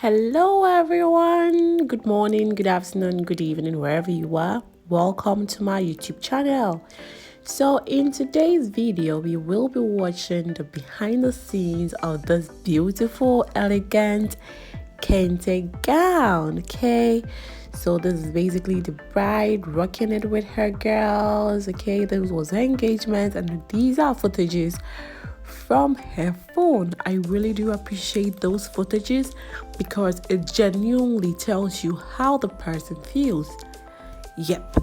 Hello, everyone. Good morning, good afternoon, good evening, wherever you are. Welcome to my YouTube channel. So, in today's video, we will be watching the behind the scenes of this beautiful, elegant Kente gown. Okay, so this is basically the bride rocking it with her girls. Okay, this was her engagement, and these are footages from her phone. I really do appreciate those footages because it genuinely tells you how the person feels. Yep.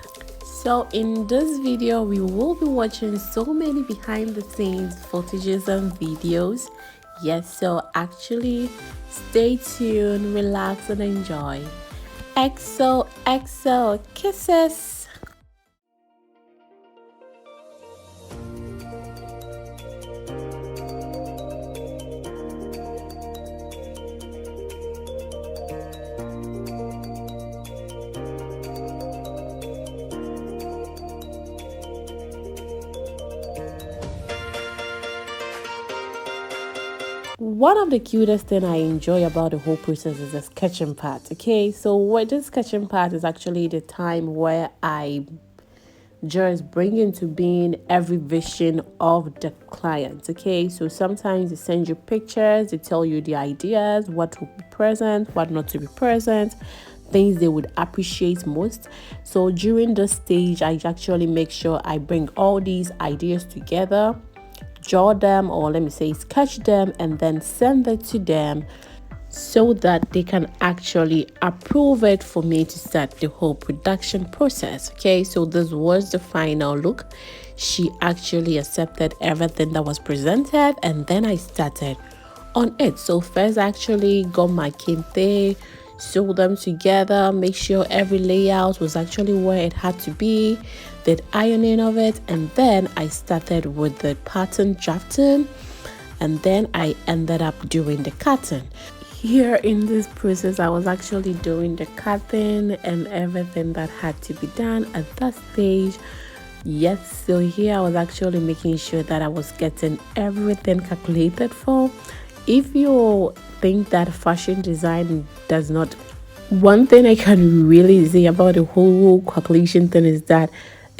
So in this video, we will be watching so many behind the scenes footages and videos. Yes, so actually stay tuned, relax and enjoy. XOXO kisses. One of the cutest thing I enjoy about the whole process is the sketching part. Okay, so what this sketching part is actually the time where I just bring into being every vision of the client. Okay, so sometimes they send you pictures, they tell you the ideas, what will be present, what not to be present, things they would appreciate most. So during this stage, I actually make sure I bring all these ideas together, draw them, or let me say sketch them, and then send it to them so that they can actually approve it for me to start the whole production process. Okay, so this was the final look. She actually accepted everything that was presented, and then I started on it. So first I actually got my kente, sew them together, make sure every layout was actually where it had to be, did ironing of it, and then I started with the pattern drafting, and then I ended up doing the cutting. Here in this process, I was actually doing the cutting and everything that had to be done at that stage. Yes, so here I was actually making sure that I was getting everything calculated for. If you think that fashion design does not, one thing I can really say about the whole calculation thing is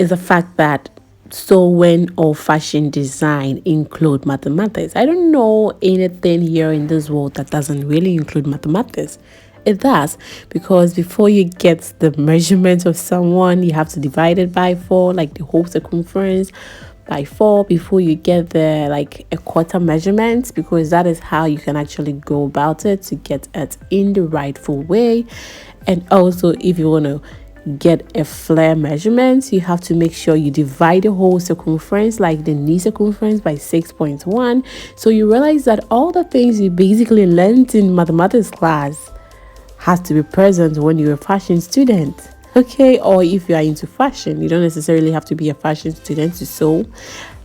the fact that sewing or fashion design include mathematics. I don't know anything here in this world that doesn't really include mathematics. It does, because before you get the measurement of someone, you have to divide it by 4, like the whole circumference by 4, before you get the like a quarter measurement, because that is how you can actually go about it to get it in the rightful way. And also, if you want to get a flare measurement, you have to make sure you divide the whole circumference, like the knee circumference, by 6.1. So you realize that all the things you basically learned in mathematics class has to be present when you're a fashion student. Okay, or if you are into fashion, you don't necessarily have to be a fashion student to sew,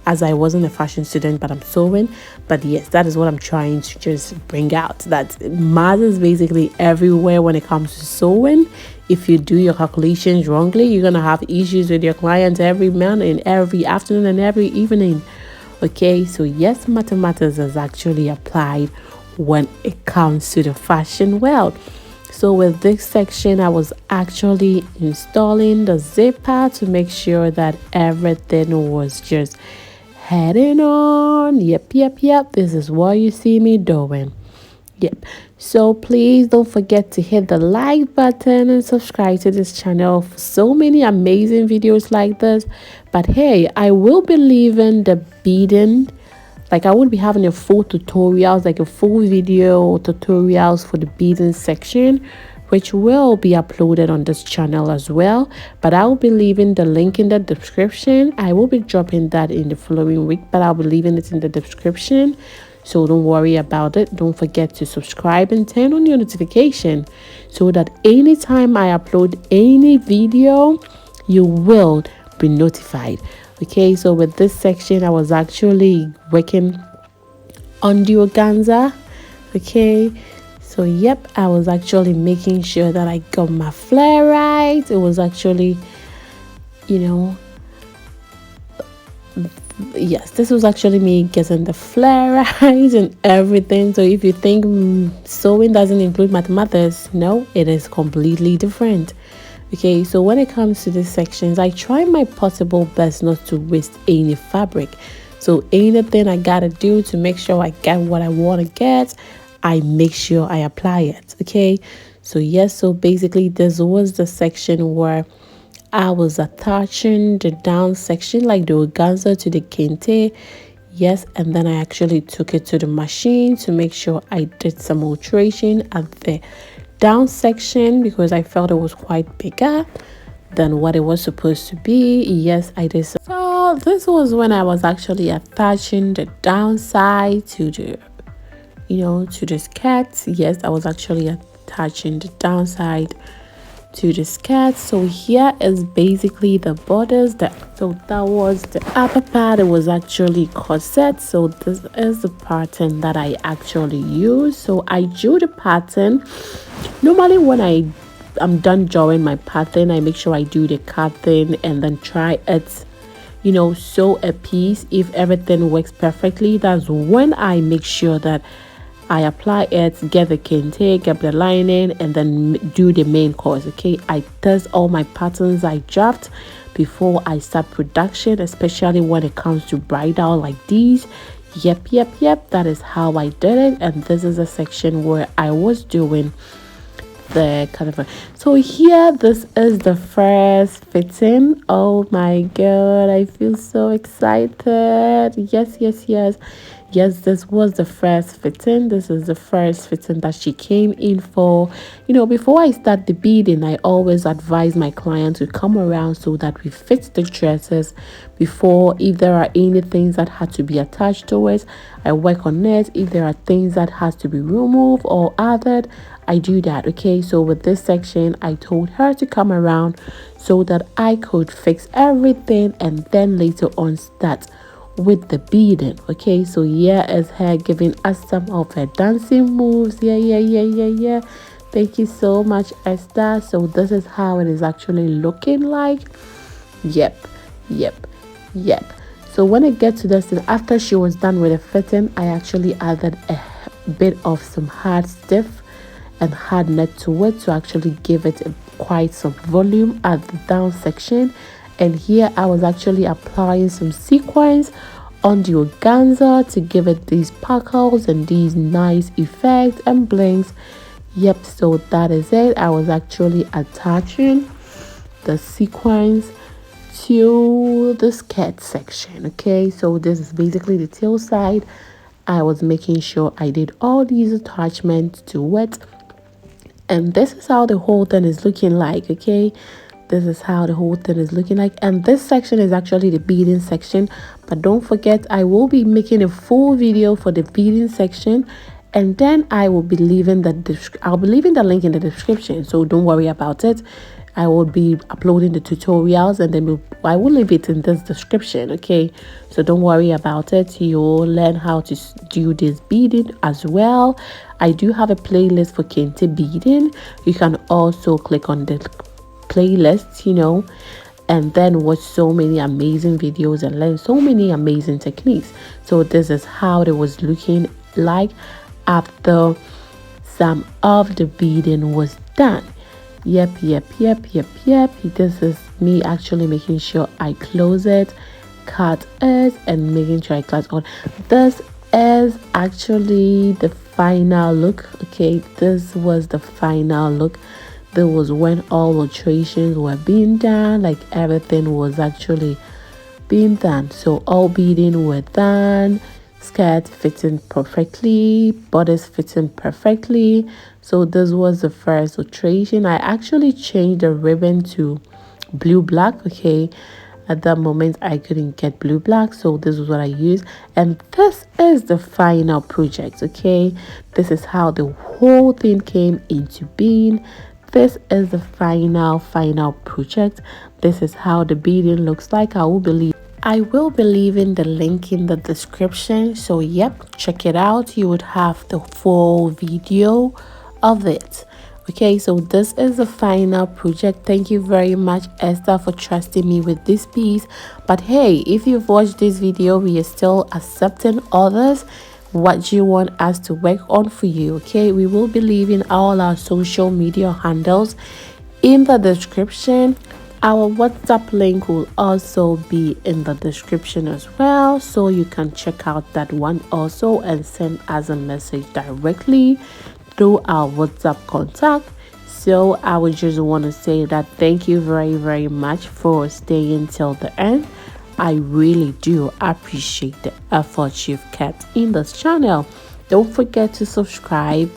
as I wasn't a fashion student, but I'm sewing. But yes, that is what I'm trying to just bring out, that math is basically everywhere when it comes to sewing. If you do your calculations wrongly, you're gonna have issues with your clients every morning, every afternoon, and every evening. Okay, so yes, mathematics is actually applied when it comes to the fashion world. So with this section, I was actually installing the zipper to make sure that everything was just heading on. Yep. This is what you see me doing. Yep. So please don't forget to hit the like button and subscribe to this channel for so many amazing videos like this. But hey, I will be leaving the beading, like I would be having a full tutorials, like a full video tutorials for the beading section, which will be uploaded on this channel as well. But I will be leaving the link in the description. I will be dropping that in the following week, but I'll be leaving it in the description, so don't worry about it. Don't forget to subscribe and turn on your notification so that anytime I upload any video, you will be notified. Okay, so with this section, I was actually working on the organza. Okay, so yep, I was actually making sure that I got my flare right. It was actually, you know, Yes, this was actually me getting the flare right and everything. So if you think sewing doesn't include mathematics, no, it is completely different. Okay, so when it comes to these sections, I try my possible best not to waste any fabric. So anything I gotta do to make sure I get what I want to get, I make sure I apply it. Okay, so yes, so basically this was the section where I was attaching the down section like the organza to the kente. Yes, and then I actually took it to the machine to make sure I did some alteration at the down section because I felt it was quite bigger than what it was supposed to be. Yes, I did. So this was when I was actually attaching the downside to the, to the skirt. Yes, I was actually attaching the downside to the skirt. So here is basically the borders. So that was the upper part. It was actually corset. So this is the pattern that I actually use. So I drew the pattern. Normally when I'm done drawing my pattern, I make sure I do the cutting and then try it, sew a piece. If everything works perfectly, that's when I make sure that I apply it, get the kente, get the lining, and then do the main course. Okay, I test all my patterns I draft before I start production, especially when it comes to bridal like these. Yep, that is how I did it. And this is a section where I was doing the kind of so here this is the first fitting. Oh my god, I feel so excited. Yes, this was the first fitting. This is the first fitting that she came in for. Before I start the beading, I always advise my client to come around so that we fit the dresses before. If there are any things that had to be attached to it, I work on it. If there are things that has to be removed or added, I do that. Okay, so with this section, I told her to come around so that I could fix everything and then later on start with the beading. Okay, so here is her giving us some of her dancing moves. Yeah. Thank you so much, Esther. So this is how it is actually looking like. Yep. So when it gets to this, after she was done with the fitting, I actually added a bit of some hard stiff and hard net to it to actually give it quite some volume at the down section. And here I was actually applying some sequins on the organza to give it these sparkles and these nice effects and blinks. Yep, so that is it. I was actually attaching the sequins to the skirt section. Okay, so this is basically the tail side. I was making sure I did all these attachments to it, and this is how the whole thing is looking like. Okay, this is how the whole thing is looking like, and this section is actually the beading section. But don't forget, I will be making a full video for the beading section, and then I will be leaving the link in the description, so don't worry about it. I will be uploading the tutorials, and then I will leave it in this description. Okay, so don't worry about it. You'll learn how to do this beading as well. I do have a playlist for Kente beading. You can also click on the playlist, and then watch so many amazing videos and learn so many amazing techniques. So this is how it was looking like after some of the beading was done. Yep. This is me actually making sure I close it, cut it, and making sure I cut on. This is actually the final look. Okay, this was the final look. There was when all alterations were being done, like everything was actually being done. So all beading were done, skirt fitting perfectly, bodice fitting perfectly. So this was the first alteration. I actually changed the ribbon to blue black. Okay, at that moment I couldn't get blue black, so this is what I used, and this is the final project. Okay, this is how the whole thing came into being. This is the final project. This is how the beading looks like. I will be leaving the link in the description, so yep, check it out. You would have the full video of it. Okay, so this is the final project. Thank you very much, Esther, for trusting me with this piece. But hey, if you've watched this video, we are still accepting others. What do you want us to work on for you? Okay, we will be leaving all our social media handles in the description. Our WhatsApp link will also be in the description as well, so you can check out that one also and send us a message directly through our WhatsApp contact. So I would just want to say that thank you very much for staying till the end. I really do appreciate the effort you've kept in this channel. Don't forget to subscribe,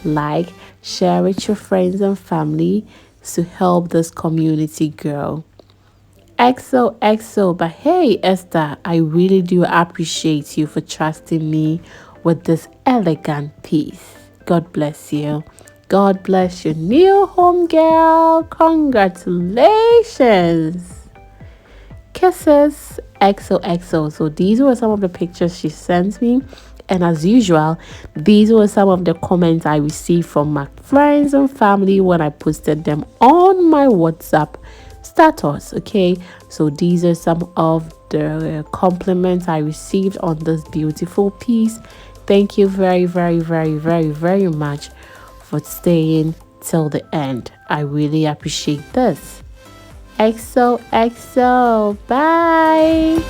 like, share with your friends and family to help this community grow. XOXO. But hey, Esther, I really do appreciate you for trusting me with this elegant piece. God bless you. God bless your new home, girl. Congratulations. Kisses. XOXO. So these were some of the pictures she sent me. And as usual, these were some of the comments I received from my friends and family when I posted them on my WhatsApp status. Okay, so these are some of the compliments I received on this beautiful piece. Thank you very much for staying till the end. I really appreciate this. XOXO. Bye.